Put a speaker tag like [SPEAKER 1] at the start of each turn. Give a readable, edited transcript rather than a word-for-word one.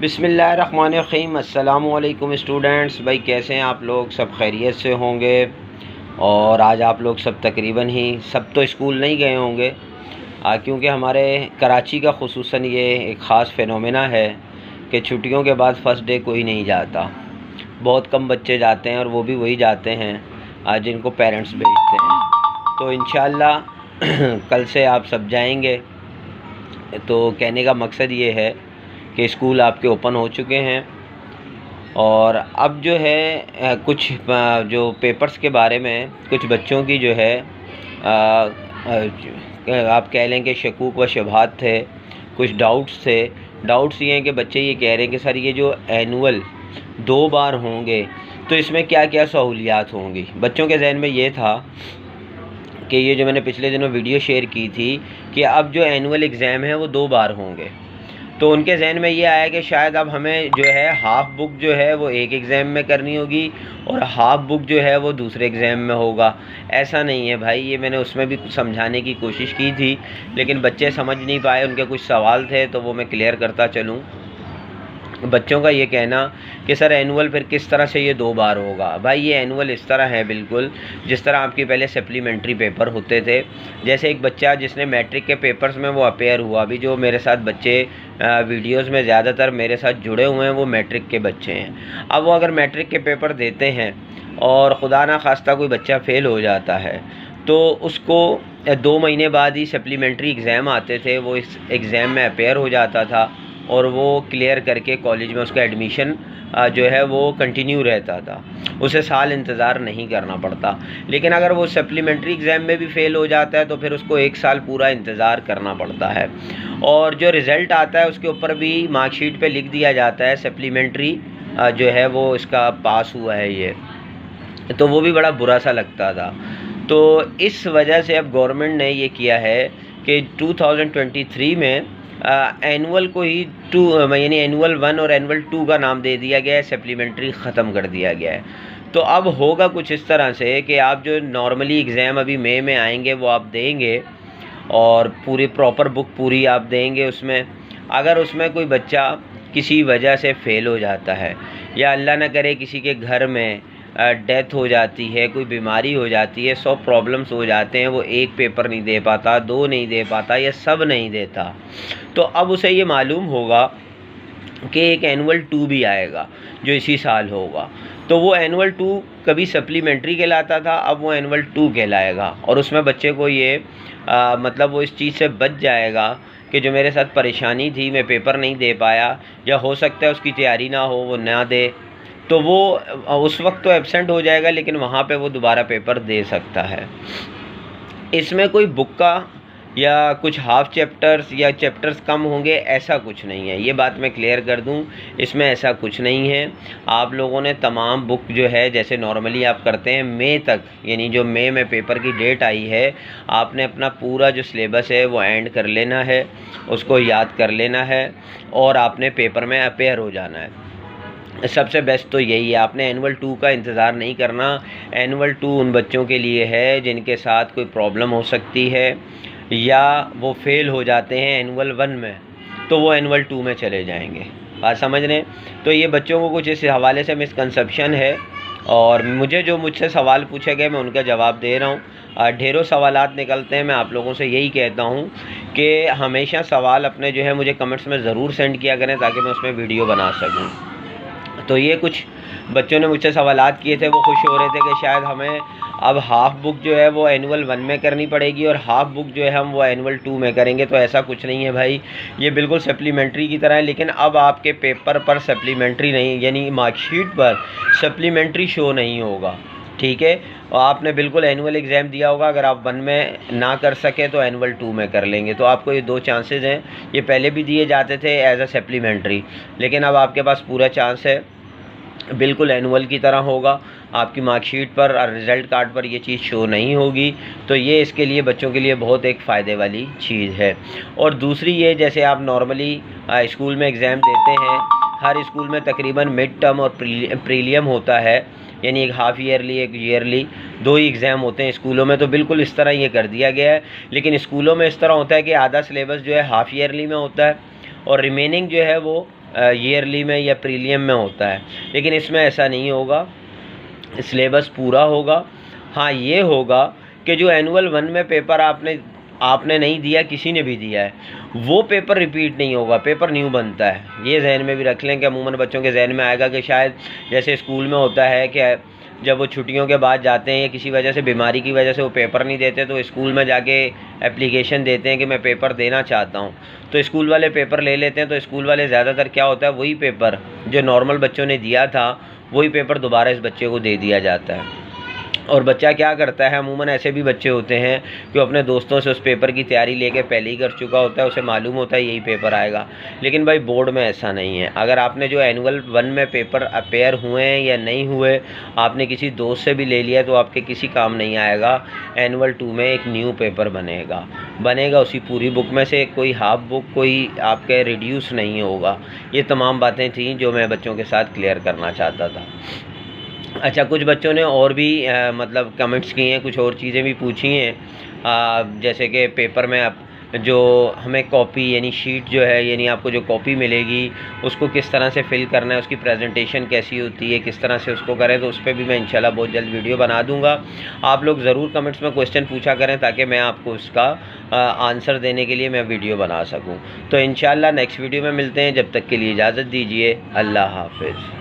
[SPEAKER 1] बिस्मिल्लाहिर्रहमानिर्रहीम। अस्सलाम वालेकुम स्टूडेंट्स। भाई कैसे हैं आप लोग? सब खैरियत से होंगे। और आज आप लोग सब तकरीबन ही सब तो स्कूल नहीं गए होंगे, क्योंकि हमारे कराची का खुसूसन ये एक ख़ास फेनोमेना है कि छुट्टियों के बाद फ़र्स्ट डे कोई नहीं जाता। बहुत कम बच्चे जाते हैं और वो भी वही जाते हैं जिनको पेरेंट्स भेजते हैं। तो इंशाअल्लाह कल से आप सब जाएंगे। तो कहने का मकसद ये है कि स्कूल आपके ओपन हो चुके हैं और अब जो है कुछ जो पेपर्स के बारे में कुछ बच्चों की जो है आप कह लें कि शकूक व शुबहात थे, कुछ डाउट्स थे। डाउट्स ये हैं कि बच्चे ये कह रहे हैं कि सर ये जो एनुअल 2 बार होंगे तो इसमें क्या क्या सहूलियात होंगी। बच्चों के जहन में ये था कि ये जो मैंने पिछले दिनों वीडियो शेयर की थी कि अब जो एनुअल एग्ज़ाम है वो 2 बार होंगे, तो उनके जहन में ये आया कि शायद अब हमें जो है हाफ़ बुक जो है वो एक एग्ज़ाम में करनी होगी और हाफ़ बुक जो है वो दूसरे एग्ज़ाम में होगा। ऐसा नहीं है भाई, ये मैंने उसमें भी कुछ समझाने की कोशिश की थी लेकिन बच्चे समझ नहीं पाए। उनके कुछ सवाल थे तो वो मैं क्लियर करता चलूँ। बच्चों का ये कहना कि सर एनुअल फिर किस तरह से ये 2 बार होगा। भाई ये एनुअल इस तरह है बिल्कुल जिस तरह आपके पहले सप्लीमेंट्री पेपर होते थे। जैसे एक बच्चा जिसने मैट्रिक के पेपर्स में वो अपेयर हुआ, अभी जो मेरे साथ बच्चे वीडियोस में ज़्यादातर मेरे साथ जुड़े हुए हैं वो मैट्रिक के बच्चे हैं। अब वो अगर मैट्रिक के पेपर देते हैं और ख़ुदा ना खास्ता कोई बच्चा फ़ेल हो जाता है तो उसको 2 महीने बाद ही सप्लीमेंट्री एग्ज़ाम आते थे, वो इस एग्ज़ाम में अपेयर हो जाता था और वो क्लियर करके कॉलेज में उसका एडमिशन जो है वो कंटिन्यू रहता था, उसे साल इंतज़ार नहीं करना पड़ता। लेकिन अगर वो सप्लीमेंट्री एग्ज़ाम में भी फ़ेल हो जाता है तो फिर उसको 1 साल पूरा इंतज़ार करना पड़ता है और जो रिज़ल्ट आता है उसके ऊपर भी मार्कशीट पे लिख दिया जाता है सप्लीमेंट्री जो है वो इसका पास हुआ है ये। तो वो भी बड़ा बुरा सा लगता था। तो इस वजह से अब गवर्नमेंट ने ये किया है कि 2023 में एनुअल को ही यानी एनुअल 1 और एनुअल 2 का नाम दे दिया गया है, सप्लीमेंट्री ख़त्म कर दिया गया है। तो अब होगा कुछ इस तरह से कि आप जो नॉर्मली एग्ज़ाम अभी मई में आएंगे वो आप देंगे और पूरी प्रॉपर बुक पूरी आप देंगे। उसमें अगर उसमें कोई बच्चा किसी वजह से फ़ेल हो जाता है या अल्लाह ना करे किसी के घर में डेथ हो जाती है, कोई बीमारी हो जाती है, 100 प्रॉब्लम्स हो जाते हैं, वो 1 पेपर नहीं दे पाता, 2 नहीं दे पाता या सब नहीं देता, तो अब उसे ये मालूम होगा कि एक एनुअल 2 भी आएगा जो इसी साल होगा। तो वो एनुअल 2 कभी सप्लीमेंट्री कहलाता था, अब वो एनुअल 2 कहलाएगा और उसमें बच्चे को ये मतलब वो इस चीज़ से बच जाएगा कि जो मेरे साथ परेशानी थी, मैं पेपर नहीं दे पाया या हो सकता है उसकी तैयारी ना हो, वो ना दे, तो वो उस वक्त तो एब्सेंट हो जाएगा लेकिन वहाँ पे वो दोबारा पेपर दे सकता है। इसमें कोई बुक का या कुछ हाफ़ चैप्टर्स या चैप्टर्स कम होंगे ऐसा कुछ नहीं है, ये बात मैं क्लियर कर दूं। इसमें ऐसा कुछ नहीं है। आप लोगों ने तमाम बुक जो है जैसे नॉर्मली आप करते हैं मई तक, यानी जो मई में पेपर की डेट आई है, आपने अपना पूरा जो सिलेबस है वो एंड कर लेना है, उसको याद कर लेना है और आपने पेपर में अपेयर हो जाना है। सबसे बेस्ट तो यही है, आपने एनुअल 2 का इंतज़ार नहीं करना। एनुअल 2 उन बच्चों के लिए है जिनके साथ कोई प्रॉब्लम हो सकती है या वो फ़ेल हो जाते हैं एनुअल 1 में, तो वो एनुअल 2 में चले जाएंगे। बात समझ रहे हैं? तो ये बच्चों को कुछ इस हवाले से मिसकंसेप्शन है और मुझसे सवाल पूछे गए, मैं उनका जवाब दे रहा हूँ। ढेरों सवालात निकलते हैं। मैं आप लोगों से यही कहता हूँ कि हमेशा सवाल अपने जो है मुझे कमेंट्स में ज़रूर सेंड किया करें ताकि मैं उसमें वीडियो बना सकूँ। तो ये कुछ बच्चों ने मुझसे सवालात किए थे, वो खुश हो रहे थे कि शायद हमें अब हाफ़ बुक जो है वो एनुअल 1 में करनी पड़ेगी और हाफ़ बुक जो है हम वो एनुअल 2 में करेंगे। तो ऐसा कुछ नहीं है भाई, ये बिल्कुल सप्लीमेंट्री की तरह है, लेकिन अब आपके पेपर पर सप्लीमेंट्री नहीं, यानी मार्कशीट पर सप्लीमेंट्री शो नहीं होगा, ठीक है। और आपने बिल्कुल एनुअल एग्ज़ाम दिया होगा, अगर आप 1 में ना कर सके तो एनुअल 2 में कर लेंगे। तो आपको ये 2 चांसेस हैं, ये पहले भी दिए जाते थे एज अ सप्लीमेंट्री, लेकिन अब आपके पास पूरा चांस है, बिल्कुल एनुअल की तरह होगा। आपकी मार्कशीट पर और रिज़ल्ट कार्ड पर ये चीज़ शो नहीं होगी। तो ये इसके लिए बच्चों के लिए बहुत एक फ़ायदे वाली चीज़ है। और दूसरी ये, जैसे आप नॉर्मली स्कूल में एग्ज़ाम देते हैं, हर स्कूल में तकरीबन मिड टर्म और प्रीलियम होता है, यानी एक हाफ़ ईयरली एक ईयरली 2 ही एग्ज़ाम होते हैं स्कूलों में। तो बिल्कुल इस तरह ये कर दिया गया है, लेकिन स्कूलों में इस तरह होता है कि आधा सिलेबस जो है हाफ़ ईयरली में होता है और रिमेनिंग जो है वो ईयरली में या प्रीलियम में होता है, लेकिन इसमें ऐसा नहीं होगा, सिलेबस पूरा होगा। हाँ ये होगा कि जो एनुअल 1 में पेपर आपने नहीं दिया, किसी ने भी दिया है, वो पेपर रिपीट नहीं होगा, पेपर न्यू बनता है। ये जहन में भी रख लें कि अमूमन बच्चों के जहन में आएगा कि शायद जैसे स्कूल में होता है कि जब वो छुट्टियों के बाद जाते हैं या किसी वजह से, बीमारी की वजह से वो पेपर नहीं देते, तो स्कूल में जाके एप्लीकेशन देते हैं कि मैं पेपर देना चाहता हूँ, तो स्कूल वाले पेपर ले लेते हैं। तो स्कूल वाले ज़्यादातर क्या होता है, वही पेपर जो नॉर्मल बच्चों ने दिया था वही पेपर दोबारा इस बच्चे को दे दिया जाता है। और बच्चा क्या करता है, अमूमन ऐसे भी बच्चे होते हैं कि अपने दोस्तों से उस पेपर की तैयारी लेके पहले ही कर चुका होता है, उसे मालूम होता है यही पेपर आएगा। लेकिन भाई बोर्ड में ऐसा नहीं है। अगर आपने जो एनुअल 1 में पेपर अपेयर हुए हैं या नहीं हुए, आपने किसी दोस्त से भी ले लिया तो आपके किसी काम नहीं आएगा। एनुअल 2 में एक न्यू पेपर बनेगा उसी पूरी बुक में से, कोई हाफ बुक, कोई आपके रिड्यूस नहीं होगा। ये तमाम बातें थी जो मैं बच्चों के साथ क्लियर करना चाहता था। अच्छा, कुछ बच्चों ने और भी मतलब कमेंट्स किए हैं, कुछ और चीज़ें भी पूछी हैं, जैसे कि पेपर में आप जो हमें कॉपी यानी शीट जो है, यानी आपको जो कॉपी मिलेगी उसको किस तरह से फिल करना है, उसकी प्रेजेंटेशन कैसी होती है, किस तरह से उसको करें, तो उस पर भी मैं इंशाल्लाह बहुत जल्द वीडियो बना दूंगा। आप लोग ज़रूर कमेंट्स में क्वेश्चन पूछा करें ताकि मैं आपको उसका आंसर देने के लिए मैं वीडियो बना सकूँ। तो इंशाल्लाह नेक्स्ट वीडियो में मिलते हैं, जब तक के लिए इजाज़त दीजिए। अल्लाह हाफ़िज़।